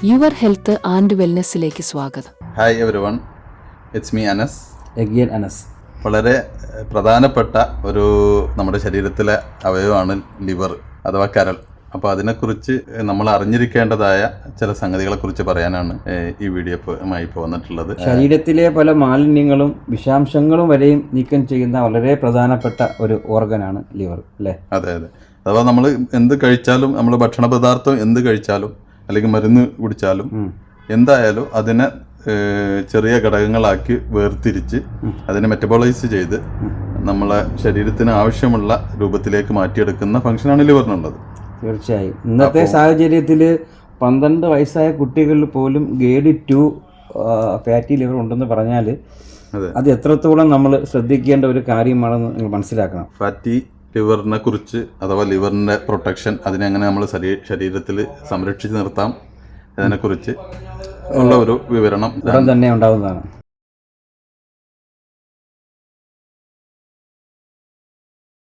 Your health and വെൽനെസ്സിലേക്ക് സ്വാഗതം. Hi everyone, it's me Anas. Anas. വളരെ പ്രധാനപ്പെട്ട ഒരു നമ്മുടെ ശരീരത്തിലെ അവയവമാണ് ലിവർ അഥവാ കരൾ. അപ്പോൾ അതിനെക്കുറിച്ച് നമ്മൾ അറിഞ്ഞിരിക്കേണ്ടതായ ചില സംഗതികളെക്കുറിച്ച് പറയാനാണ് ഈ വീഡിയോയുമായി വന്നിട്ടുള്ളത്. ശരീരത്തിലെ പല മാലിന്യങ്ങളും വിഷാംശങ്ങളും വരെയും നീക്കം ചെയ്യുന്ന വളരെ പ്രധാനപ്പെട്ട ഒരു ഓർഗനാണ് ലിവർ, അല്ലേ? അതെ. അഥവാ നമ്മൾ എന്ത് കഴിച്ചാലും, നമ്മൾ ഭക്ഷണ പദാർത്ഥം എന്ത് കഴിച്ചാലും അല്ലെങ്കിൽ മരുന്ന് കുടിച്ചാലും എന്തായാലും അതിനെ ചെറിയ ഘടകങ്ങളാക്കി വേർതിരിച്ച് അതിനെ മെറ്റബോളൈസ് ചെയ്ത് നമ്മളെ ശരീരത്തിന് ആവശ്യമുള്ള രൂപത്തിലേക്ക് മാറ്റിയെടുക്കുന്ന ഫംഗ്ഷനാണ് ലിവറിനുള്ളത്. തീർച്ചയായും ഇന്നത്തെ സാഹചര്യത്തിൽ 12 വയസ്സായ കുട്ടികളിൽ പോലും ഗ്രേഡ് 2 ഫാറ്റി ലിവർ ഉണ്ടെന്ന് പറഞ്ഞാൽ അത് എത്രത്തോളം നമ്മൾ ശ്രദ്ധിക്കേണ്ട ഒരു കാര്യമാണെന്ന് നിങ്ങൾ മനസ്സിലാക്കണം. ഫാറ്റി ലിവറിനെ കുറിച്ച് അഥവാ ലിവറിൻ്റെ പ്രൊട്ടക്ഷൻ, അതിനെങ്ങനെ നമ്മൾ ശരീരത്തിൽ സംരക്ഷിച്ച് നിർത്താം, അതിനെക്കുറിച്ച് ഉള്ള ഒരു വിവരണം ഉടൻ തന്നെ ഉണ്ടാവുന്നതാണ്.